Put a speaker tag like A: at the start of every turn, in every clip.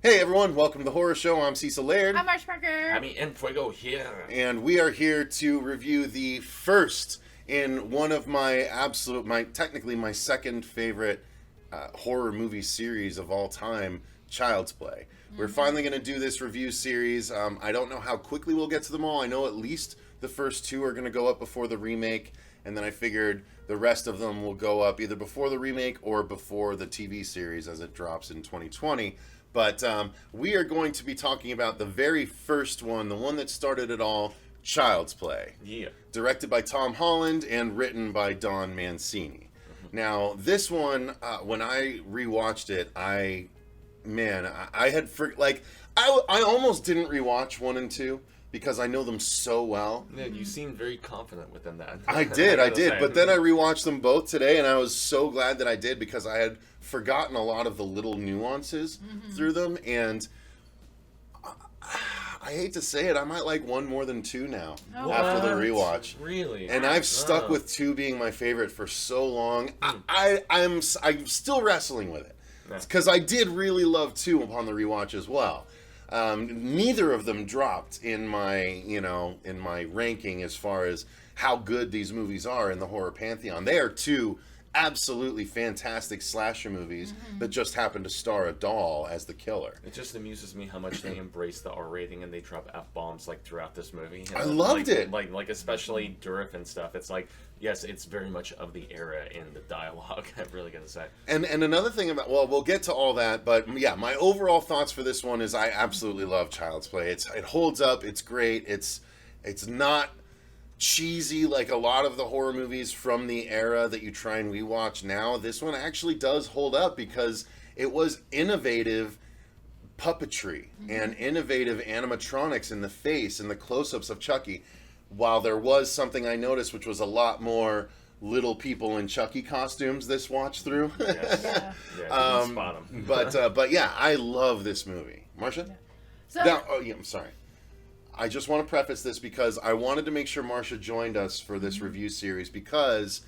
A: Hey everyone, welcome to the Horror Show. I'm Cecil Laird.
B: I'm Marsh Parker.
C: I mean, and Fuego here.
A: And we are here to review the first in one of technically my second favorite horror movie series of all time, Child's Play. We're finally going to do this review series. I don't know how quickly we'll get to them all. I know at least the first two are going to go up before the remake, and then I figured the rest of them will go up either before the remake or before the TV series as it drops in 2020. But we are going to be talking about the very first one, the one that started it all, Child's Play.
C: Yeah.
A: Directed by Tom Holland and written by Don Mancini. Now, this one, when I rewatched it, I almost didn't rewatch 1 and 2 because I know them so well.
C: Yeah, you seemed very confident within that.
A: I did. But then I rewatched them both today, and I was so glad that I did because I had forgotten a lot of the little nuances through them, and I hate to say it, I might like 1 more than 2 now after the rewatch.
C: Really?
A: And I've stuck with 2 being my favorite for so long. I'm still wrestling with it because I did really love 2 upon the rewatch as well. Neither of them dropped in my ranking as far as how good these movies are in the horror pantheon. They are 2 absolutely fantastic slasher movies that just happen to star a doll as the killer.
C: It just amuses me how much they embrace the R rating and they drop F-bombs like throughout this movie.
A: I loved it.
C: Like especially Durf and stuff. It's like, yes, it's very much of the era in the dialogue, I'm really going to say. And
A: another thing about, well, we'll get to all that, but yeah, my overall thoughts for this one is I absolutely love Child's Play. It holds up, it's great, it's not cheesy like a lot of the horror movies from the era that you try and rewatch now. This one actually does hold up because it was innovative puppetry and innovative animatronics in the face and the close-ups of Chucky. While there was something I noticed which was a lot more little people in Chucky costumes this watch through.
C: Yes. Yeah, spot 'em.
A: But yeah, I love this movie. Marcia?
B: Yeah. So,
A: Now, I'm sorry. I just want to preface this because I wanted to make sure Marcia joined us for this review series because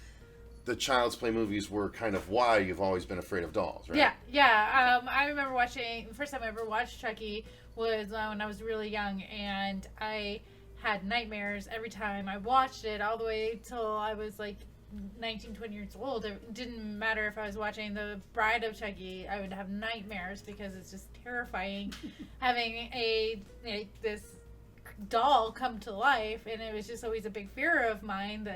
A: the Child's Play movies were kind of why you've always been afraid of dolls, right?
B: Yeah. I remember the first time I ever watched Chucky was when I was really young, and I had nightmares every time I watched it all the way till I was like 19, 20 years old. It didn't matter if I was watching The Bride of Chucky, I would have nightmares because it's just terrifying having this doll come to life, and it was just always a big fear of mine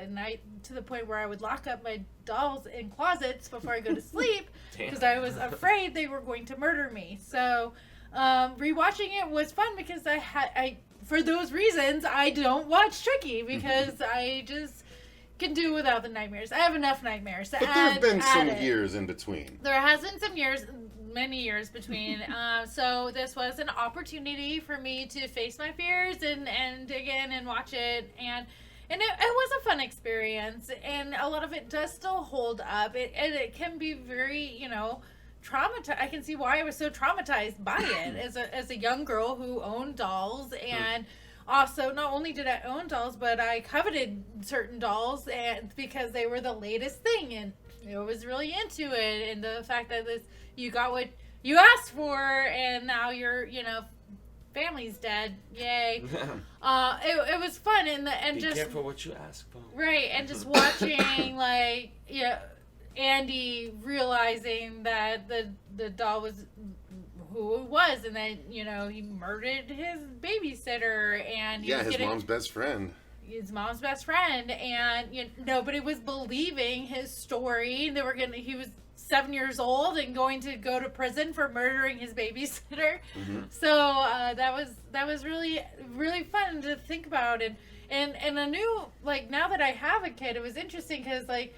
B: to the point where I would lock up my dolls in closets before I go to sleep because I was afraid they were going to murder me. So rewatching it was fun because I for those reasons I don't watch Chucky because I just can do without the nightmares. I have enough nightmares to
A: but there have been some years in between.
B: There has been some years, many years between. So this was an opportunity for me to face my fears and dig in and watch it. And it was a fun experience. And a lot of it does still hold up. It can be very, traumatized. I can see why I was so traumatized by it as a young girl who owned dolls. And also, not only did I own dolls, but I coveted certain dolls because they were the latest thing, and I was really into it. And the fact that you got what you asked for, and now your family's dead. Yay! It was fun, and
C: be
B: just
C: careful what you ask for.
B: Right, and just watching Andy realizing that the doll was who it was, and then he murdered his babysitter, and
A: his mom's best friend.
B: His mom's best friend, and nobody was believing his story. He was 7 years old and going to go to prison for murdering his babysitter. So that was really, really fun to think about, and I knew, like, now that I have a kid, it was interesting because, like,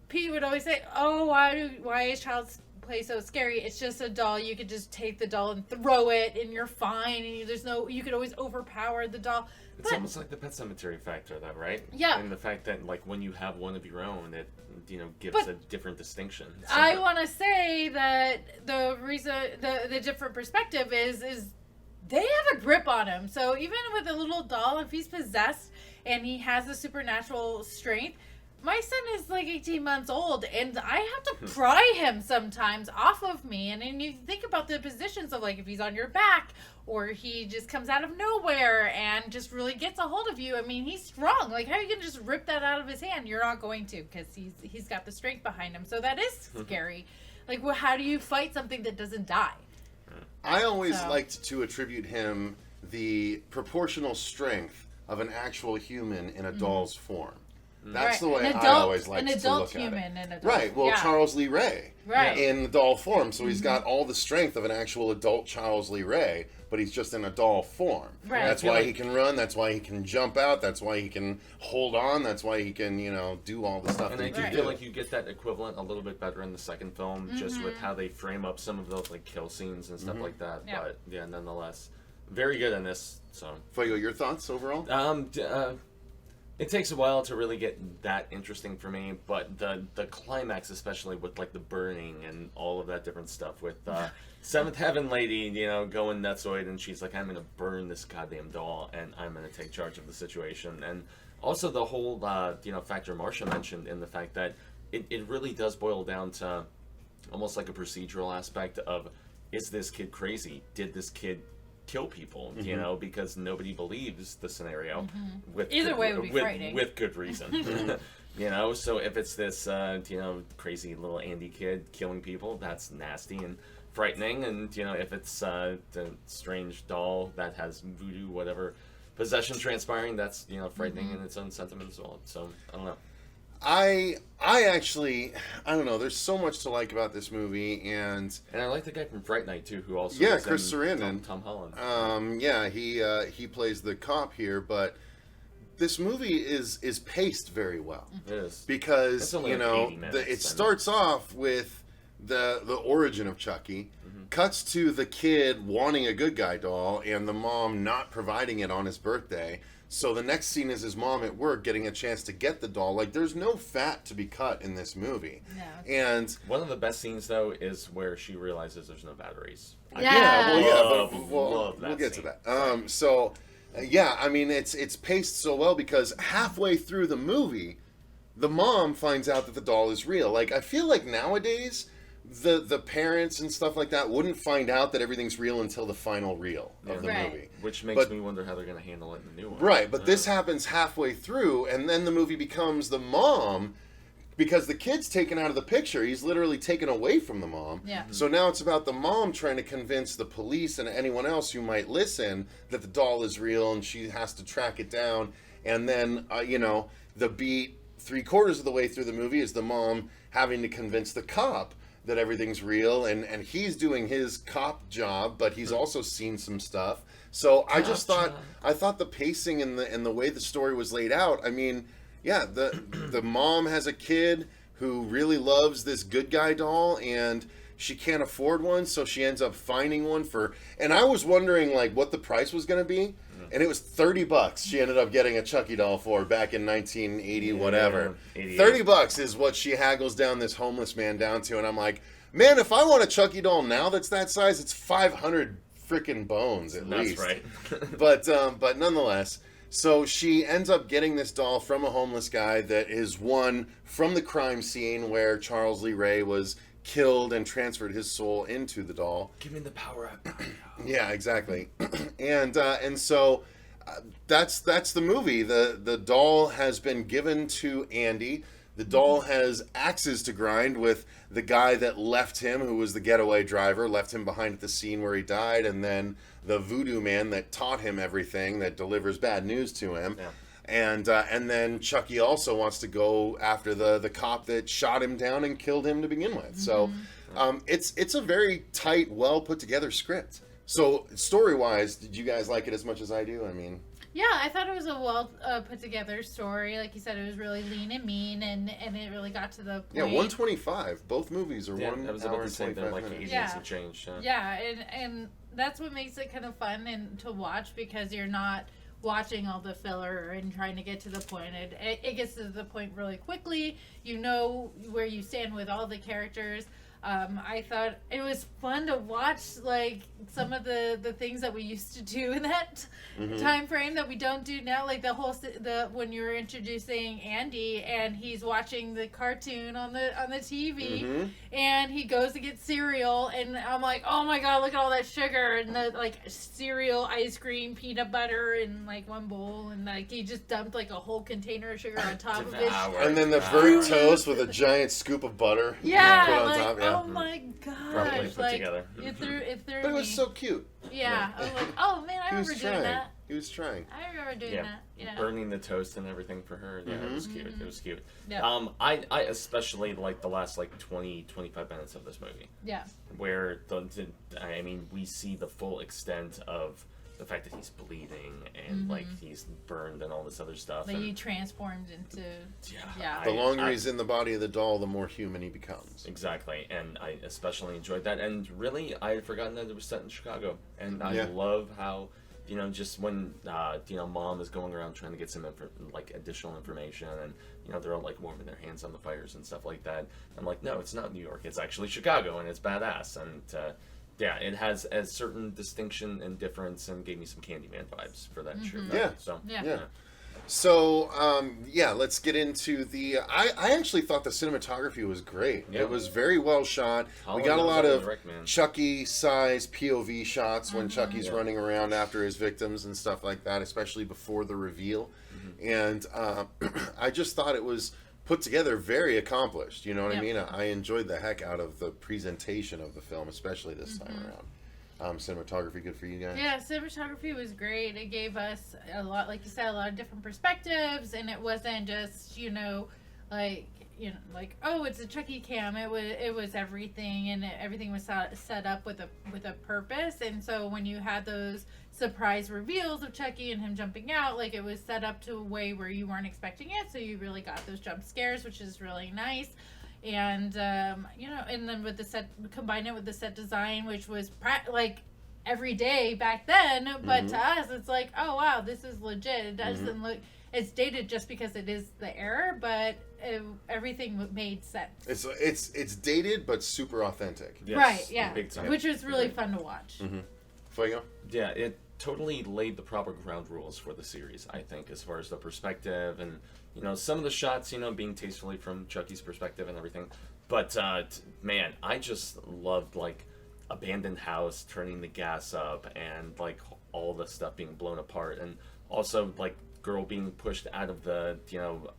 B: Pete would always say, "Oh, why is Child's Play so scary? It's just a doll. You could just take the doll and throw it, and you're fine. And you could always overpower the doll."
C: It's almost like the Pet Sematary factor, though, right?
B: Yeah.
C: And the fact that, like, when you have one of your own, it gives a different distinction.
B: I want to say that the reason the different perspective is they have a grip on him. So even with a little doll, if he's possessed and he has the supernatural strength, my son is like 18 months old, and I have to pry him sometimes off of me. And then you think about the positions of, like, if he's on your back or he just comes out of nowhere and just really gets a hold of you. I mean, he's strong. Like, how are you going to just rip that out of his hand? You're not going to, because he's got the strength behind him. So that is scary. Like, well, how do you fight something that doesn't die?
A: I always liked to attribute him the proportional strength of an actual human in a doll's form. That's the way I always like to look at it.
B: An adult human in a doll.
A: Right, well, Charles Lee Ray in the doll form. So he's got all the strength of an actual adult Charles Lee Ray, but he's just in a doll form.
B: Right.
A: That's why he can run, that's why he can jump out, that's why he can hold on, that's why he can, do all the stuff
C: And
A: that
C: I
A: he
C: do
A: can
C: feel
A: do.
C: like you get that equivalent a little bit better in the second film, just with how they frame up some of those, like, kill scenes and stuff like that.
B: Yeah.
C: But, yeah, nonetheless, very good in this, so...
A: Fuego, your thoughts overall?
C: It takes a while to really get that interesting for me, but the climax, especially with, like, the burning and all of that different stuff with Seventh Heaven Lady, going nutsoid, and she's like, I'm gonna burn this goddamn doll, and I'm gonna take charge of the situation. And also the whole, factor Marcia mentioned in the fact that it really does boil down to almost like a procedural aspect of, is this kid crazy? Did this kid kill people, because nobody believes the scenario. With
B: Either
C: good,
B: way would be frightening.
C: with good reason. So if it's this, crazy little Andy kid killing people, that's nasty and frightening. And, if it's the strange doll that has voodoo, whatever, possession transpiring, that's, frightening in its own sentiment as well. So, I don't know.
A: I actually, I don't know. There's so much to like about this movie, and
C: I like the guy from Fright Night too, who also
A: Chris Sarandon,
C: Tom Holland.
A: He plays the cop here, but this movie is paced very well.
C: It is
A: because
C: it's only like 80 minutes,
A: it starts off with the origin of Chucky, cuts to the kid wanting a good guy doll, and the mom not providing it on his birthday. So the next scene is his mom at work getting a chance to get the doll. Like, there's no fat to be cut in this movie.
B: No.
A: And
C: one of the best scenes, though, is where she realizes there's no batteries.
A: We'll get to that. I mean, it's paced so well because halfway through the movie, the mom finds out that the doll is real. Like, I feel like nowadays, the parents and stuff like that wouldn't find out that everything's real until the final reel of the movie.
C: Which makes me wonder how they're going to handle it in the new one.
A: Right, but this happens halfway through, and then the movie becomes the mom, because the kid's taken out of the picture. He's literally taken away from the mom.
B: Yeah.
A: So now it's about the mom trying to convince the police and anyone else who might listen that the doll is real, and she has to track it down. And then, the beat 3/4 of the way through the movie is the mom having to convince the cop that everything's real, and he's doing his cop job, but he's also seen some stuff. So I thought the pacing and the way the story was laid out, I mean, yeah, the mom has a kid who really loves this good guy doll, and she can't afford one, so she ends up finding one and I was wondering, like, what the price was going to be, and it was $30 she ended up getting a Chucky doll for back in 1980, whatever. $30 is what she haggles down this homeless man down to, and I'm like, man, if I want a Chucky doll now that's that size, it's 500 freaking bones at least.
C: That's right.
A: But nonetheless, so she ends up getting this doll from a homeless guy that is one from the crime scene where Charles Lee Ray was killed and transferred his soul into the doll.
C: Give me the power up.
A: Yeah, exactly. and so that's the movie. The doll has been given to Andy. The doll has axes to grind with the guy that left him, who was the getaway driver, left him behind at the scene where he died, and then the voodoo man that taught him everything, that delivers bad news to him. Yeah. And then Chucky also wants to go after the cop that shot him down and killed him to begin with. So it's a very tight, well put together script. So story wise, did you guys like it as much as I do? I mean,
B: yeah, I thought it was a well put together story. Like you said, it was really lean and mean, and it really got to the point.
A: Yeah, 125. Both movies are 1
C: I was
A: hour
C: about to
A: and
C: say
A: 25
C: they're like
A: minutes.
C: 80 minutes of change.
B: Yeah, and that's what makes it kind of fun and to watch, because you're not watching all the filler and trying to get to the point. It gets to the point really quickly. You know where you stand with all the characters. I thought it was fun to watch, like, some of the things that we used to do in that time frame that we don't do now. Like when you're introducing Andy and he's watching the cartoon on the TV, and he goes to get cereal, and I'm like, oh my god, look at all that sugar and the like cereal, ice cream, peanut butter in like one bowl, and like he just dumped like a whole container of sugar on top of it.
A: And then the burnt toast with a giant scoop of butter.
B: Yeah,
A: put on
B: like,
A: top. Yeah.
B: oh my
C: Probably
B: gosh,
C: put
B: like
C: together.
B: if they're
A: But it was so cute.
B: yeah, I was like, oh man, I
A: He was
B: remember doing
A: trying.
B: that.
A: He was trying.
B: I remember doing that. Yeah.
C: Burning the toast and everything for her. Yeah, it was cute. It was cute.
B: Yeah.
C: I especially like the last like 20-25 minutes of this movie.
B: Yeah.
C: Where I mean, we see the full extent of the fact that he's bleeding and like he's burned and all this other stuff.
B: Like
C: and,
B: he transformed into
C: yeah.
A: The longer he's in the body of the doll, the more human he becomes.
C: Exactly, and I especially enjoyed that. And really, I had forgotten that it was set in Chicago. And I
A: Yeah.
C: love how, just when, Mom is going around trying to get some, additional information, and, they're all, like, warming their hands on the fires and stuff like that. I'm like, no, it's not New York. It's actually Chicago, and it's badass. And, yeah, it has a certain distinction and difference, and gave me some Candyman vibes for that sure.
A: Yeah.
C: So,
B: Yeah.
A: So, let's get into the... I actually thought the cinematography was great.
C: Yeah.
A: It was very well shot. We got a lot of Chucky-size POV shots when Chucky's running around after his victims and stuff like that, especially before the reveal. And I just thought it was put together very accomplished. You know what I mean? I enjoyed the heck out of the presentation of the film, especially this time around. Cinematography good for you guys?
B: Yeah, cinematography was great. It gave us a lot, like you said, a lot of different perspectives, and it wasn't just, like, oh, it's a Chucky cam. It was everything, and everything was set up with a purpose. And so when you had those surprise reveals of Chucky and him jumping out, like, it was set up to a way where you weren't expecting it, so you really got those jump scares, which is really nice. And and then with the set, combine it with the set design, which was like every day back then, but to us it's like, oh wow, this is legit. It doesn't look, it's dated just because it is the era, but everything made sense.
A: It's dated but super authentic.
C: Yes,
B: right, yeah,
C: big time.
B: which was really fun to watch.
A: Fuego?
C: Yeah, it totally laid the proper ground rules for the series, I think, as far as the perspective and, some of the shots, being tastefully from Chucky's perspective and everything. But, man, I just loved, like, abandoned house, turning the gas up, and, like, all the stuff being blown apart. And also, like, girl being pushed out of the,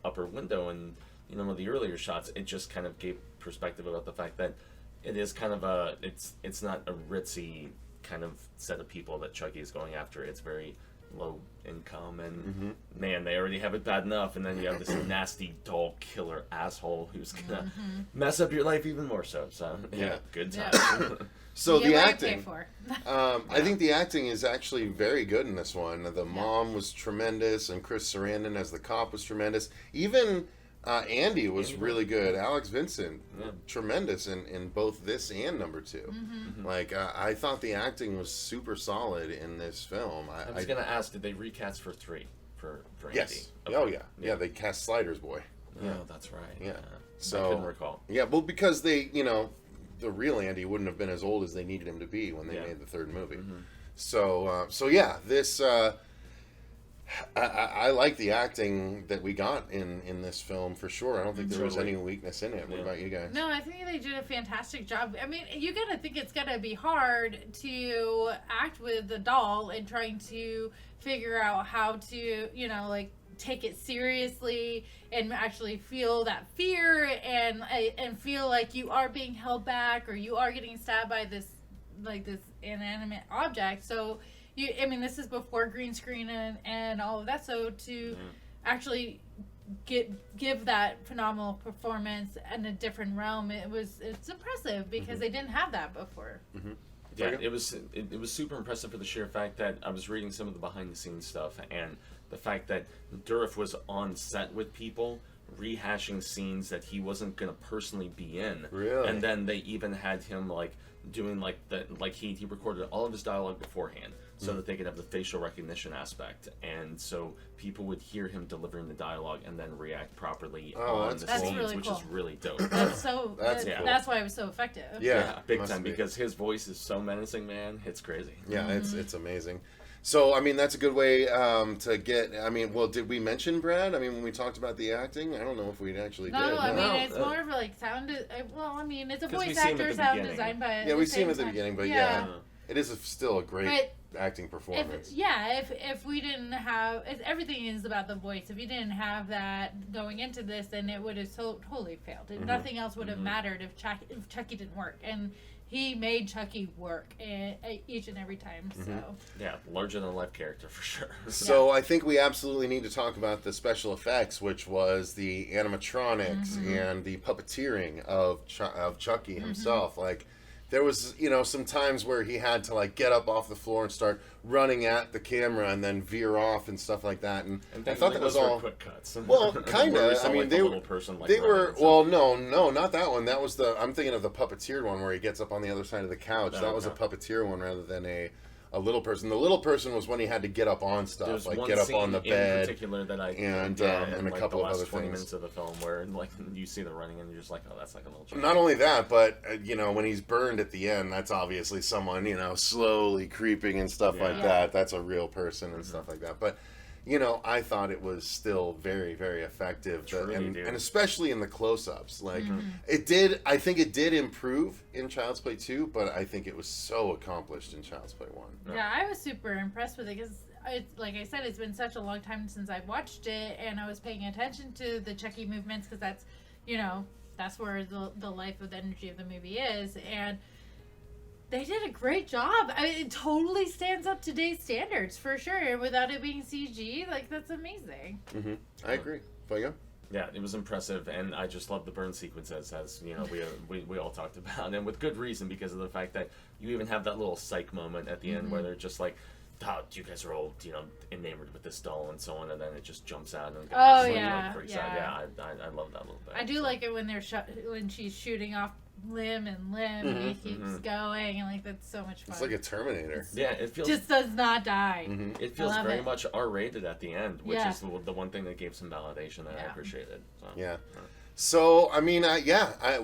C: upper window. And, one of the earlier shots, it just kind of gave perspective about the fact that it is kind of it's not a ritzy kind of set of people that Chucky is going after. It's very low income, and man, they already have it bad enough, and then you have this nasty doll killer asshole who's gonna mess up your life even more so. So good time.
B: Yeah.
A: So the
B: what I
A: acting,
B: pay for.
A: I think the acting is actually very good in this one. The mom was tremendous, and Chris Sarandon as the cop was tremendous. Even Andy was really good. Alex Vincent, tremendous in both this and number 2. Like, I thought the acting was super solid in this film.
C: I was going to ask, did they recast for 3 for Andy?
A: Yes.
C: Okay.
A: Oh, yeah. They cast Sliders Boy.
C: Yeah, that's right.
A: Yeah.
C: So I couldn't recall.
A: Yeah, well, because they, the real Andy wouldn't have been as old as they needed him to be when they made the third movie. So this... I like the acting that we got in this film for sure. I don't think there was any weakness in it. What about you guys?
B: No, I think they did a fantastic job. I mean, you gotta think it's gonna be hard to act with the doll and trying to figure out how to, take it seriously and actually feel that fear and feel like you are being held back or you are getting stabbed by this inanimate object. So. This is before green screen and all of that. So to actually give that phenomenal performance in a different realm, it's impressive because they didn't have that before.
C: Yeah, it was super impressive for the sheer fact that I was reading some of the behind the scenes stuff, and the fact that Dourif was on set with people rehashing scenes that he wasn't going to personally be in.
A: Really?
C: And then they even had him doing he recorded all of his dialogue beforehand. so that they could have the facial recognition aspect, and so people would hear him delivering the dialogue and then react properly on the
B: that's
C: scenes,
B: really
C: which
B: cool.
C: is really dope.
B: That's so.
A: That's
B: That's,
A: cool.
B: that's why it was so effective.
C: Yeah, big
A: must
C: time,
A: be.
C: because his voice is so menacing, man. It's crazy.
A: Yeah, it's amazing. So, I mean, that's a good way to get... I mean, well, did we mention Brad? I mean, when we talked about the acting, I don't know if we actually
B: No,
A: did.
B: I mean,
C: No.
B: it's more of like sound. Well, I mean, it's a
C: 'Cause we
B: voice
C: see him at
B: actor,
C: the
B: sound
C: beginning.
B: design, but
A: Yeah, we see him
B: same
A: at the
B: time-
A: beginning, but it is still a great acting performance.
B: If we didn't have... everything is about the voice. If you didn't have that going into this, then it would have totally failed. Nothing else would have mattered if Chucky didn't work. And he made Chucky work each and every time. So
C: Yeah, larger than life character for sure.
A: So I think we absolutely need to talk about the special effects, which was the animatronics and the puppeteering of Chucky himself. Like, there was, some times where he had to, like, get up off the floor and start running at the camera and then veer off and stuff like that. And I thought that was
C: those were
A: all...
C: quick cuts.
A: Well,
C: Where
A: kind
C: we
A: of.
C: saw,
A: I mean,
C: like,
A: they
C: the
A: were...
C: little person, like,
A: They
C: running
A: were...
C: and stuff.
A: Well, no, not that one. That was the... I'm thinking of the puppeteered one where he gets up on the other side of the couch.
C: Oh,
A: That was a puppeteer one rather than a little person. The little person was when he had to get up on stuff,
C: There's
A: like
C: one
A: get up
C: scene
A: on the bed.
C: in particular that I
A: and
C: like,
A: a couple
C: the
A: of
C: last
A: other
C: 20
A: things.
C: minutes of the film where like you see the running and you're just like, oh, that's like a little child.
A: Not only that, but when he's burned at the end, that's obviously someone slowly creeping and stuff like
C: Yeah.
A: that. That's a real person and stuff like that. But I thought it was still very, very effective,
C: Truly,
A: and
C: dude.
A: especially in the close-ups. Like it did, I think it did improve in Child's Play 2, but I think it was so accomplished in Child's Play 1.
B: yeah, I was super impressed with it because, like I said, it's been such a long time since I watched it, and I was paying attention to the Chucky movements because that's, that's where the life of the energy of the movie is, and they did a great job. I mean, it totally stands up to today's standards for sure. Without it being CG, like that's amazing.
A: I agree. Fuego?
C: Yeah, it was impressive, and I just love the burn sequences, as we all talked about, and with good reason, because of the fact that you even have that little psych moment at the end where they're just like, "Oh, you guys are all enamored with this doll," and so on, and then it just jumps out and freaks out. Yeah, I love that little bit.
B: I do like it when they're when she's shooting off limb and limb, and he keeps going, and like that's so much fun.
A: It's like a Terminator.
C: Yeah, it feels
B: Just does not die.
C: it feels
B: I love
C: very
B: it.
C: much R-rated at the end, which
B: Yeah.
C: is the one thing that gave some validation that I appreciated. So.
A: Yeah. So, I mean,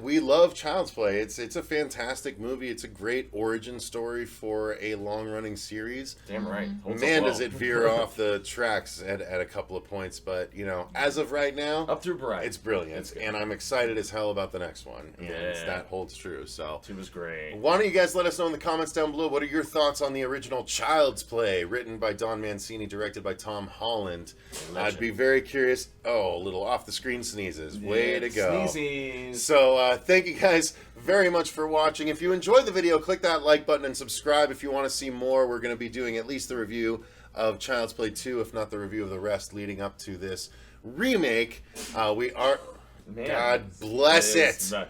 A: we love Child's Play. It's a fantastic movie. It's a great origin story for a long-running series.
C: Damn right. Holds
A: Man,
C: up well.
A: does it veer off the tracks at a couple of points. But, as of right now,
C: Up through Bright.
A: it's brilliant.
C: It's good.
A: And I'm excited as hell about the next one. And
C: Yeah.
A: that holds true. So,
C: 2 was great.
A: why don't you guys let us know in the comments down below, what are your thoughts on the original Child's Play, written by Don Mancini, directed by Tom Holland? I'd be very curious. Oh, a little off-the-screen sneezes. Way to go.
C: Sneezies.
A: So, thank you guys very much for watching. If you enjoyed the video, click that like button and subscribe if you want to see more. We're going to be doing at least the review of Child's Play 2, if not the review of the rest leading up to this remake. We are...
C: Man,
A: God bless
C: it's
A: it.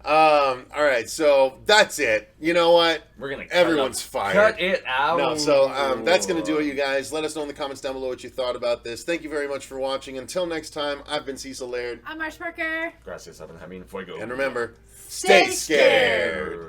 A: All right, so that's it. You know what?
C: We're gonna
A: Everyone's fired.
C: Cut it out.
A: No, so that's going to do it, you guys. Let us know in the comments down below what you thought about this. Thank you very much for watching. Until next time, I've been Cecil Laird.
B: I'm Marsh Parker.
C: Gracias, Jaime, Fuego.
A: And remember,
B: Stay
A: stay scared.